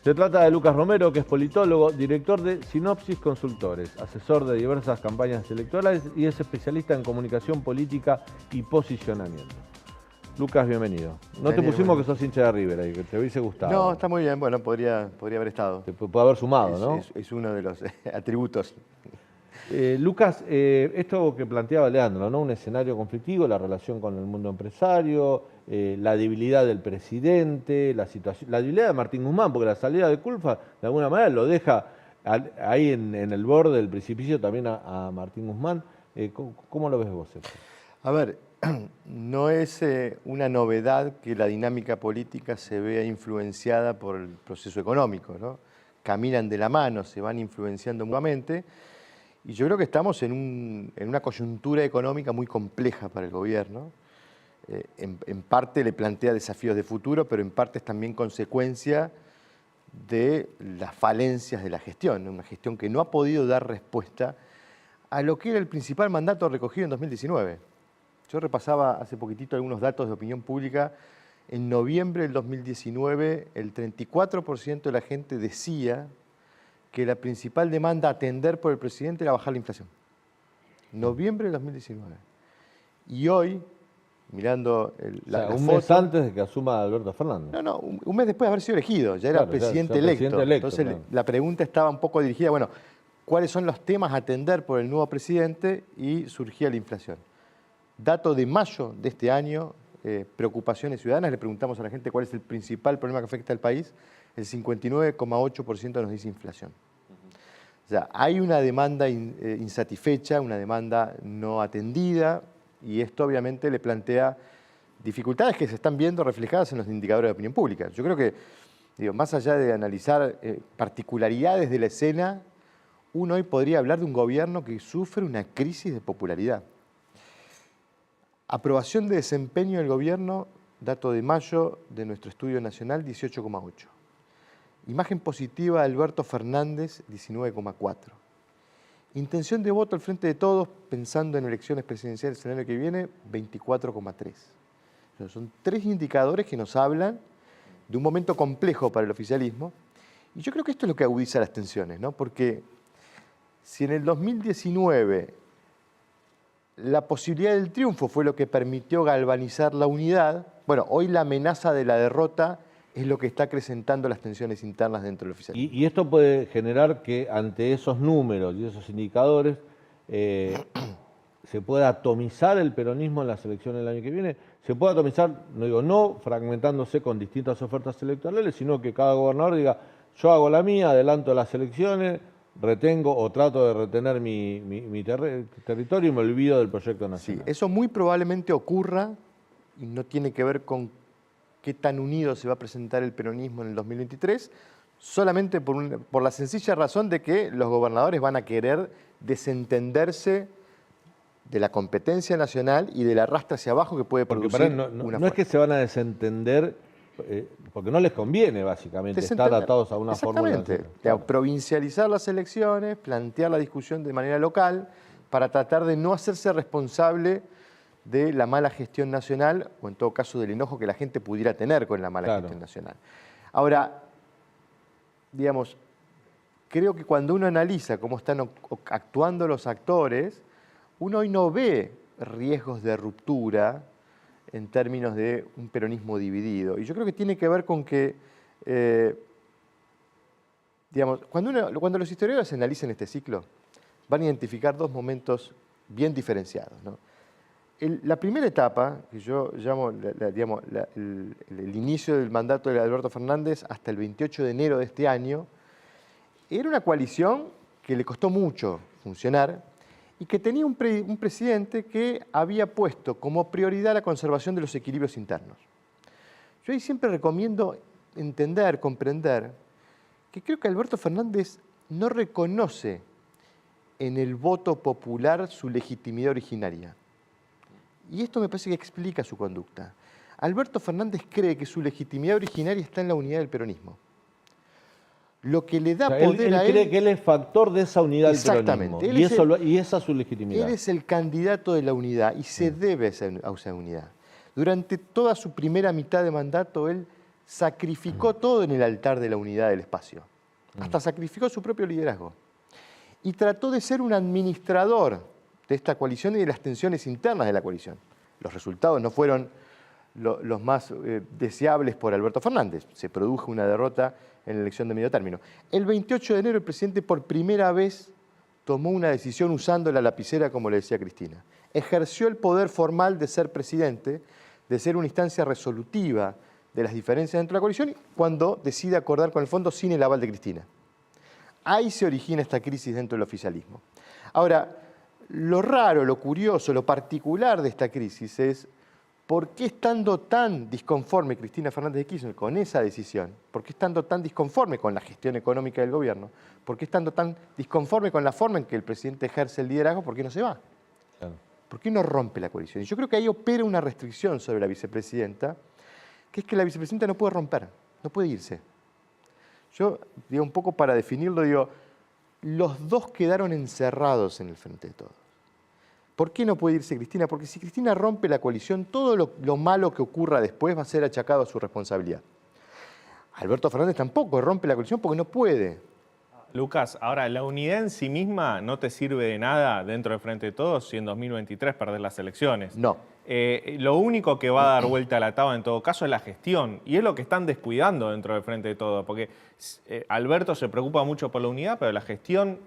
Se trata de Lucas Romero, que es politólogo, director de Sinopsis Consultores, asesor de diversas campañas electorales y es especialista en comunicación política y posicionamiento. Lucas, bienvenido. No te pusimos que sos hincha de River ahí, que te hubiese gustado. No, está muy bien. Bueno, podría haber estado. Te puede haber sumado, ¿no? Es uno de los atributos. Lucas, esto que planteaba Leandro, ¿no? Un escenario conflictivo, la relación con el mundo empresario, la debilidad del presidente, la debilidad de Martín Guzmán, porque la salida de Culfas de alguna manera lo deja ahí en el borde del precipicio también a Martín Guzmán. ¿Cómo lo ves vos eso? A ver, no es una novedad que la dinámica política se vea influenciada por el proceso económico, ¿no? Caminan de la mano, se van influenciando mutuamente. Y yo creo que estamos en una coyuntura económica muy compleja para el gobierno. En parte le plantea desafíos de futuro, pero en parte es también consecuencia de las falencias de la gestión, una gestión que no ha podido dar respuesta a lo que era el principal mandato recogido en 2019. Yo repasaba hace poquitito algunos datos de opinión pública. En noviembre del 2019, el 34% de la gente decía que la principal demanda a atender por el presidente era bajar la inflación. Noviembre de 2019. Y hoy, mirando la un foto, mes antes de que asuma Alberto Fernández. No, un mes después de haber sido elegido, ya era Claro, presidente ya electo. Entonces claro. la pregunta estaba un poco dirigida, bueno, ¿cuáles son los temas a atender por el nuevo presidente? Y surgía la inflación. Dato de mayo de este año, preocupaciones ciudadanas, le preguntamos a la gente cuál es el principal problema que afecta al país. El 59,8% nos dice inflación. O sea, hay una demanda insatisfecha, una demanda no atendida, y esto obviamente le plantea dificultades que se están viendo reflejadas en los indicadores de opinión pública. Yo creo que, más allá de analizar particularidades de la escena, uno hoy podría hablar de un gobierno que sufre una crisis de popularidad. Aprobación de desempeño del gobierno, dato de mayo de nuestro estudio nacional, 18,8. Imagen positiva de Alberto Fernández, 19,4. Intención de voto al frente de todos, pensando en elecciones presidenciales el año que viene, 24,3. Son tres indicadores que nos hablan de un momento complejo para el oficialismo. Y yo creo que esto es lo que agudiza las tensiones, ¿no? Porque si en el 2019 la posibilidad del triunfo fue lo que permitió galvanizar la unidad, bueno, hoy la amenaza de la derrota es lo que está acrecentando las tensiones internas dentro del oficialismo. Y esto puede generar que ante esos números y esos indicadores se pueda atomizar el peronismo en las elecciones del año que viene. Se puede atomizar, no fragmentándose con distintas ofertas electorales, sino que cada gobernador diga, yo hago la mía, adelanto las elecciones, retengo o trato de retener mi territorio y me olvido del proyecto nacional. Sí, eso muy probablemente ocurra y no tiene que ver con qué tan unido se va a presentar el peronismo en el 2023, solamente por la sencilla razón de que los gobernadores van a querer desentenderse de la competencia nacional y del arrastre hacia abajo que puede producir no es que se van a desentender, porque no les conviene básicamente estar atados a una fórmula. Exactamente, claro. Provincializar las elecciones, plantear la discusión de manera local para tratar de no hacerse responsable de la mala gestión nacional o en todo caso del enojo que la gente pudiera tener con la mala gestión nacional. Ahora, creo que cuando uno analiza cómo están actuando los actores, uno hoy no ve riesgos de ruptura en términos de un peronismo dividido. Y yo creo que tiene que ver con que, cuando los historiadores analicen este ciclo, van a identificar dos momentos bien diferenciados, ¿no? La primera etapa, que yo llamo el inicio del mandato de Alberto Fernández hasta el 28 de enero de este año, era una coalición que le costó mucho funcionar y que tenía un presidente que había puesto como prioridad la conservación de los equilibrios internos. Yo ahí siempre recomiendo entender, comprender, que creo que Alberto Fernández no reconoce en el voto popular su legitimidad originaria. Y esto me parece que explica su conducta. Alberto Fernández cree que su legitimidad originaria está en la unidad del peronismo. Lo que le da poder a él... Él cree que él es factor de esa unidad del peronismo. Y esa es su legitimidad. Él es el candidato de la unidad y se debe a esa unidad. Durante toda su primera mitad de mandato, él sacrificó todo en el altar de la unidad del espacio. Hasta sacrificó su propio liderazgo. Y trató de ser un administrador de esta coalición y de las tensiones internas de la coalición. Los resultados no fueron los más deseables por Alberto Fernández. Se produjo una derrota en la elección de medio término. El 28 de enero el presidente por primera vez tomó una decisión usando la lapicera, como le decía Cristina. Ejerció el poder formal de ser presidente, de ser una instancia resolutiva de las diferencias dentro de la coalición, cuando decide acordar con el fondo sin el aval de Cristina. Ahí se origina esta crisis dentro del oficialismo. Ahora, lo raro, lo curioso, lo particular de esta crisis es por qué estando tan disconforme Cristina Fernández de Kirchner con esa decisión, por qué estando tan disconforme con la gestión económica del gobierno, por qué estando tan disconforme con la forma en que el presidente ejerce el liderazgo, ¿por qué no se va? Claro. ¿Por qué no rompe la coalición? Y yo creo que ahí opera una restricción sobre la vicepresidenta, que es que la vicepresidenta no puede romper, no puede irse. Yo, digo, un poco para definirlo, digo, los dos quedaron encerrados en el Frente de Todos. ¿Por qué no puede irse Cristina? Porque si Cristina rompe la coalición, todo lo malo que ocurra después va a ser achacado a su responsabilidad. Alberto Fernández tampoco rompe la coalición porque no puede. Lucas, ahora, la unidad en sí misma no te sirve de nada dentro del Frente de Todos si en 2023 perdés las elecciones. No. Lo único que va a dar vuelta a la tabla en todo caso es la gestión. Y es lo que están descuidando dentro del Frente de Todos. Porque Alberto se preocupa mucho por la unidad, pero la gestión,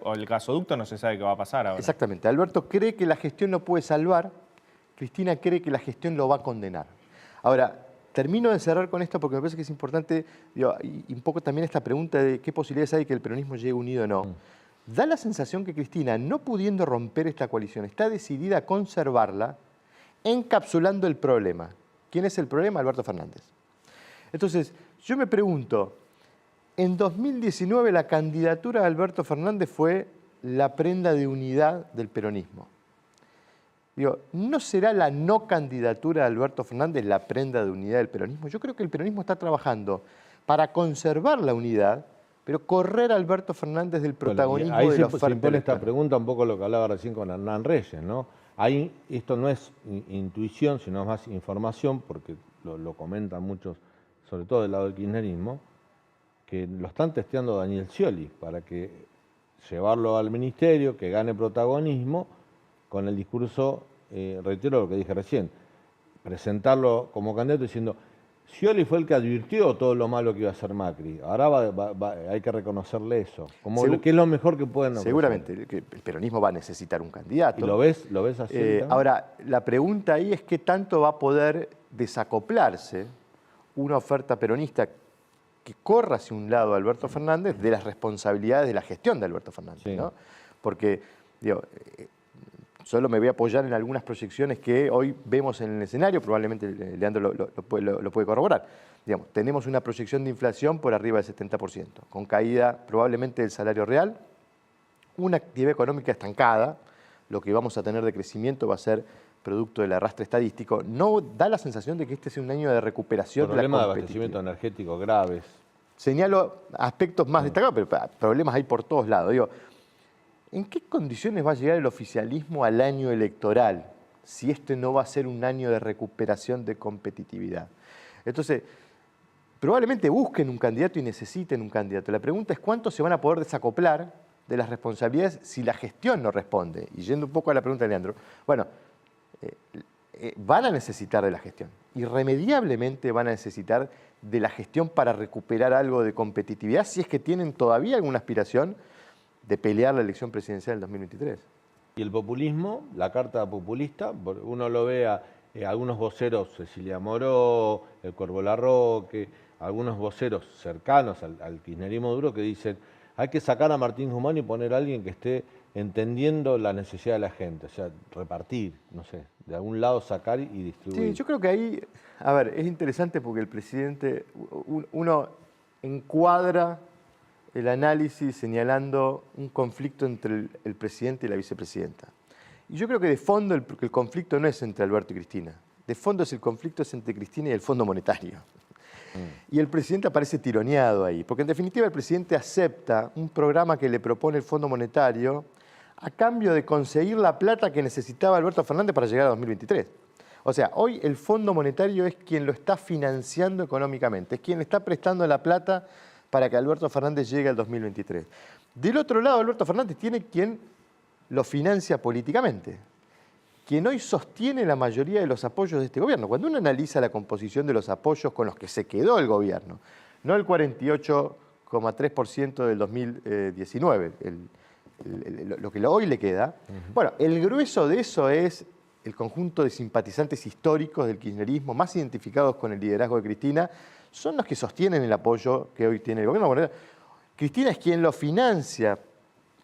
o el gasoducto, no se sabe qué va a pasar ahora. Exactamente. Alberto cree que la gestión lo puede salvar. Cristina cree que la gestión lo va a condenar. Ahora, termino de cerrar con esto porque me parece que es importante, digo, y un poco también esta pregunta de qué posibilidades hay que el peronismo llegue unido o no. Da la sensación que Cristina, no pudiendo romper esta coalición, está decidida a conservarla, encapsulando el problema. ¿Quién es el problema? Alberto Fernández. Entonces, yo me pregunto, en 2019 la candidatura de Alberto Fernández fue la prenda de unidad del peronismo. Digo, ¿no será la no candidatura de Alberto Fernández la prenda de unidad del peronismo? Yo creo que el peronismo está trabajando para conservar la unidad, pero correr a Alberto Fernández del protagonismo ahí de la oferta se impone esta electoral. pregunta, un poco lo que hablaba recién con Hernán Reyes, ¿no? Ahí esto no es intuición, sino más información, porque lo comentan muchos, sobre todo del lado del kirchnerismo, que lo están testeando Daniel Scioli para que llevarlo al ministerio, que gane protagonismo, con el discurso, reitero lo que dije recién, presentarlo como candidato diciendo, Scioli fue el que advirtió todo lo malo que iba a hacer Macri, ahora hay que reconocerle eso, como que es lo mejor que pueden ofrecer. Seguramente, que el peronismo va a necesitar un candidato. ¿Y lo ves así? Ahora, la pregunta ahí es qué tanto va a poder desacoplarse una oferta peronista que corra hacia un lado a Alberto Fernández de las responsabilidades de la gestión de Alberto Fernández, Sí. ¿no? Porque, digo, solo me voy a apoyar en algunas proyecciones que hoy vemos en el escenario, probablemente Leandro lo puede corroborar. Digamos, tenemos una proyección de inflación por arriba del 70%, con caída probablemente del salario real, una actividad económica estancada, lo que vamos a tener de crecimiento va a ser producto del arrastre estadístico. No da la sensación de que este sea un año de recuperación de la Problemas de competitividad. abastecimiento energético graves. Señalo aspectos más destacados, pero problemas hay por todos lados. Digo, ¿en qué condiciones va a llegar el oficialismo al año electoral si este no va a ser un año de recuperación de competitividad? Entonces, probablemente busquen un candidato y necesiten un candidato. La pregunta es cuánto se van a poder desacoplar de las responsabilidades si la gestión no responde. Y yendo un poco a la pregunta de Leandro, bueno, van a necesitar de la gestión. Irremediablemente van a necesitar de la gestión para recuperar algo de competitividad si es que tienen todavía alguna aspiración de pelear la elección presidencial del 2023. Y el populismo, la carta populista, uno lo ve a algunos voceros, Cecilia Moró, el Cuervo Larroque, algunos voceros cercanos al kirchnerismo duro que dicen hay que sacar a Martín Guzmán y poner a alguien que esté entendiendo la necesidad de la gente, o sea, repartir, no sé, de algún lado sacar y distribuir. Sí, yo creo que ahí, a ver, es interesante porque el presidente, uno encuadra el análisis señalando un conflicto entre el presidente y la vicepresidenta. Y yo creo que de fondo el conflicto no es entre Alberto y Cristina. De fondo el conflicto es entre Cristina y el Fondo Monetario. Y el presidente aparece tironeado ahí, porque en definitiva el presidente acepta un programa que le propone el Fondo Monetario a cambio de conseguir la plata que necesitaba Alberto Fernández para llegar a 2023. O sea, hoy el Fondo Monetario es quien lo está financiando económicamente, es quien le está prestando la plata para que Alberto Fernández llegue al 2023. Del otro lado, Alberto Fernández tiene quien lo financia políticamente, quien hoy sostiene la mayoría de los apoyos de este gobierno. Cuando uno analiza la composición de los apoyos con los que se quedó el gobierno, no el 48,3% del 2019, lo que hoy le queda, bueno, el grueso de eso es el conjunto de simpatizantes históricos del kirchnerismo, más identificados con el liderazgo de Cristina, son los que sostienen el apoyo que hoy tiene el gobierno. Cristina es quien lo financia,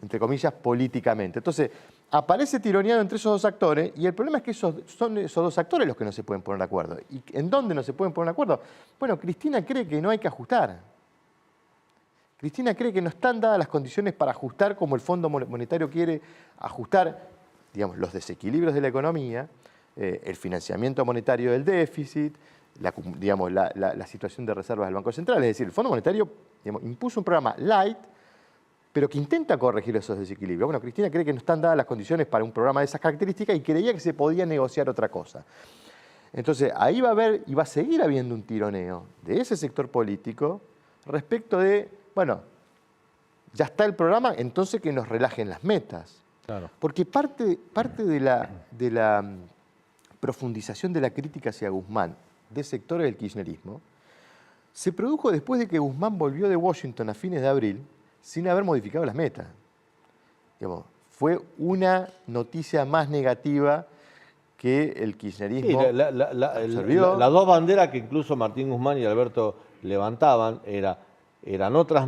entre comillas, políticamente. Entonces, aparece tironeado entre esos dos actores y el problema es que son esos dos actores los que no se pueden poner de acuerdo. ¿Y en dónde no se pueden poner de acuerdo? Bueno, Cristina cree que no hay que ajustar. Cristina cree que no están dadas las condiciones para ajustar como el Fondo Monetario quiere ajustar, digamos, los desequilibrios de la economía, el financiamiento monetario del déficit, la situación de reservas del Banco Central. Es decir, el Fondo Monetario, digamos, impuso un programa light, pero que intenta corregir esos desequilibrios. Bueno, Cristina cree que no están dadas las condiciones para un programa de esas características y creía que se podía negociar otra cosa. Entonces, ahí va a haber y va a seguir habiendo un tironeo de ese sector político respecto de, bueno, ya está el programa, entonces que nos relajen las metas. Claro. Porque parte de la profundización de la crítica hacia Guzmán de sectores del kirchnerismo se produjo después de que Guzmán volvió de Washington a fines de abril sin haber modificado las metas. Digamos, fue una noticia más negativa que el kirchnerismo Sí, absorbió. las dos banderas que incluso Martín Guzmán y Alberto levantaban eran otros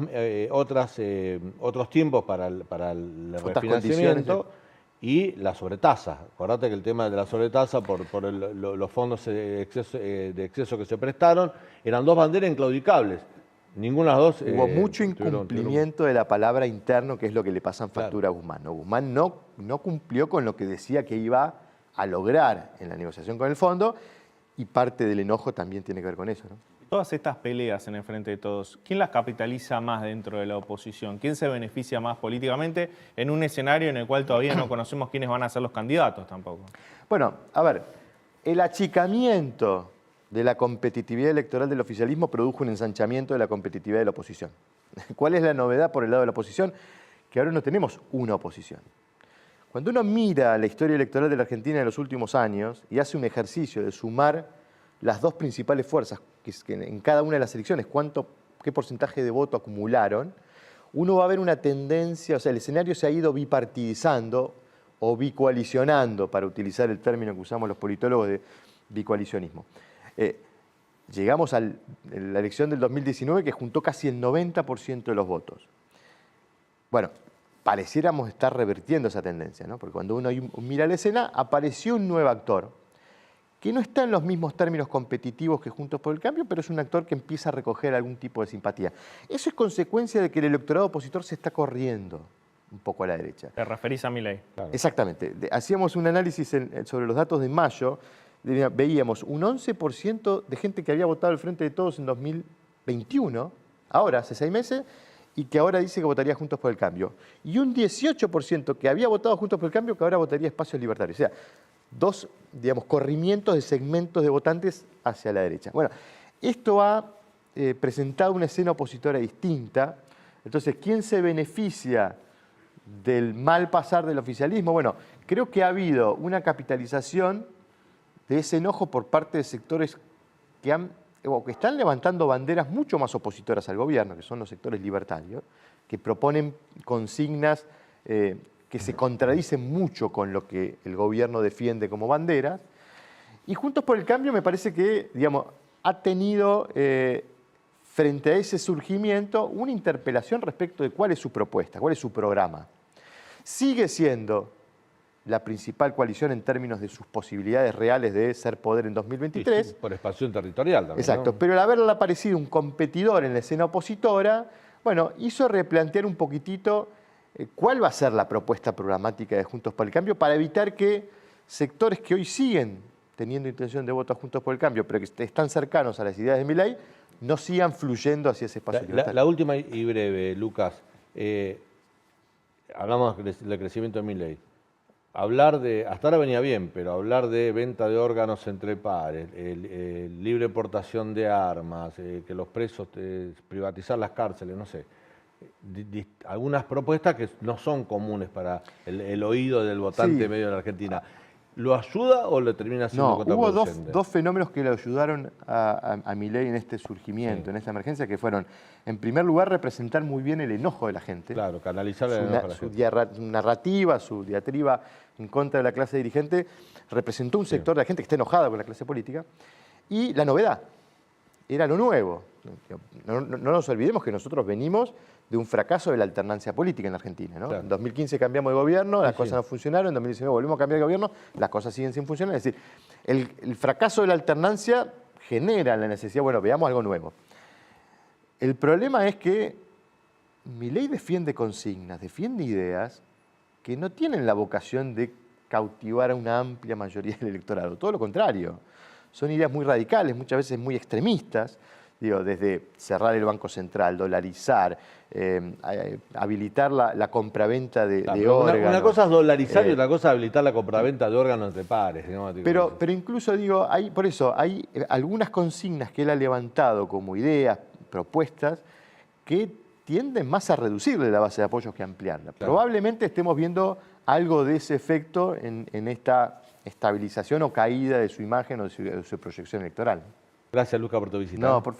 tiempos para el Otras refinanciamiento condiciones, y la sobretasa. Acordate que el tema de la sobretasa por los fondos de exceso que se prestaron eran dos banderas inclaudicables. Ninguna de las dos. Hubo mucho tuvieron- incumplimiento de la palabra interno, que es lo que le pasa en factura a Guzmán. ¿No? Guzmán no cumplió con lo que decía que iba a lograr en la negociación con el fondo y parte del enojo también tiene que ver con eso, ¿no? Todas estas peleas en el Frente de Todos, ¿quién las capitaliza más dentro de la oposición? ¿Quién se beneficia más políticamente en un escenario en el cual todavía no conocemos quiénes van a ser los candidatos tampoco? Bueno, a ver, el achicamiento de la competitividad electoral del oficialismo produjo un ensanchamiento de la competitividad de la oposición. ¿Cuál es la novedad por el lado de la oposición? Que ahora no tenemos una oposición. Cuando uno mira la historia electoral de la Argentina en los últimos años y hace un ejercicio de sumar las dos principales fuerzas que en cada una de las elecciones, qué porcentaje de voto acumularon, uno va a ver una tendencia, o sea, el escenario se ha ido bipartidizando o bicoalicionando, para utilizar el término que usamos los politólogos de bicoalicionismo. Llegamos a la elección del 2019 que juntó casi el 90% de los votos. Bueno, pareciéramos estar revirtiendo esa tendencia, ¿no? Porque cuando uno mira la escena, apareció un nuevo actor que no está en los mismos términos competitivos que Juntos por el Cambio, pero es un actor que empieza a recoger algún tipo de simpatía. Eso es consecuencia de que el electorado opositor se está corriendo un poco a la derecha. ¿Te referís a Milei? Claro. Exactamente. Hacíamos un análisis sobre los datos de mayo, veíamos un 11% de gente que había votado al Frente de Todos en 2021, ahora, hace 6 meses, y que ahora dice que votaría Juntos por el Cambio. Y un 18% que había votado Juntos por el Cambio, que ahora votaría Espacios Libertarios. O sea, dos, digamos, corrimientos de segmentos de votantes hacia la derecha. Bueno, esto ha presentado una escena opositora distinta. Entonces, ¿quién se beneficia del mal pasar del oficialismo? Bueno, creo que ha habido una capitalización de ese enojo por parte de sectores que están levantando banderas mucho más opositoras al gobierno, que son los sectores libertarios, que proponen consignas que se contradicen mucho con lo que el gobierno defiende como banderas. Y Juntos por el Cambio me parece que, digamos, ha tenido frente a ese surgimiento una interpelación respecto de cuál es su propuesta, cuál es su programa. Sigue siendo la principal coalición en términos de sus posibilidades reales de ser poder en 2023. Sí, por expansión territorial también. Exacto, ¿no? pero al haberle aparecido un competidor en la escena opositora, bueno, hizo replantear un poquitito cuál va a ser la propuesta programática de Juntos por el Cambio para evitar que sectores que hoy siguen teniendo intención de voto a Juntos por el Cambio, pero que están cercanos a las ideas de Milei, no sigan fluyendo hacia ese espacio libertario. La última y breve, Lucas. Hablamos del crecimiento de Milei. hasta ahora venía bien, pero hablar de venta de órganos entre pares, libre portación de armas, que los presos, privatizar las cárceles, no sé. Algunas propuestas que no son comunes para el oído del votante Sí. medio de la Argentina. ¿Lo ayuda o le termina siendo No, hubo contraproducente? dos fenómenos que le ayudaron a Milei en este surgimiento, Sí. en esta emergencia, que fueron, en primer lugar, representar muy bien el enojo de la gente. Claro, canalizar el Su, enojo a la su gente. narrativa, su diatriba en contra de la clase dirigente, representó un sector de la gente que está enojada con la clase política. Y la novedad, era lo nuevo. No nos olvidemos que nosotros venimos de un fracaso de la alternancia política en la Argentina, ¿no? Claro. En 2015 cambiamos de gobierno, las Sí, cosas sí. no funcionaron, en 2019 volvimos a cambiar de gobierno, las cosas siguen sin funcionar. Es decir, el fracaso de la alternancia genera la necesidad, bueno, veamos algo nuevo. El problema es que Milei defiende consignas, defiende ideas que no tienen la vocación de cautivar a una amplia mayoría del electorado, todo lo contrario. Son ideas muy radicales, muchas veces muy extremistas, digo, desde cerrar el Banco Central, dolarizar, habilitar la compraventa de Claro, órganos. una cosa es dolarizar y Eh, otra cosa es habilitar la compraventa de órganos entre pares. Digamos, Pero incluso digo, por eso hay algunas consignas que él ha levantado como ideas, propuestas, que tienden más a reducirle la base de apoyos que a ampliarla. Claro. Probablemente estemos viendo algo de ese efecto en esta estabilización o caída de su imagen o de su proyección electoral. Gracias, Luca, por tu visita. No, por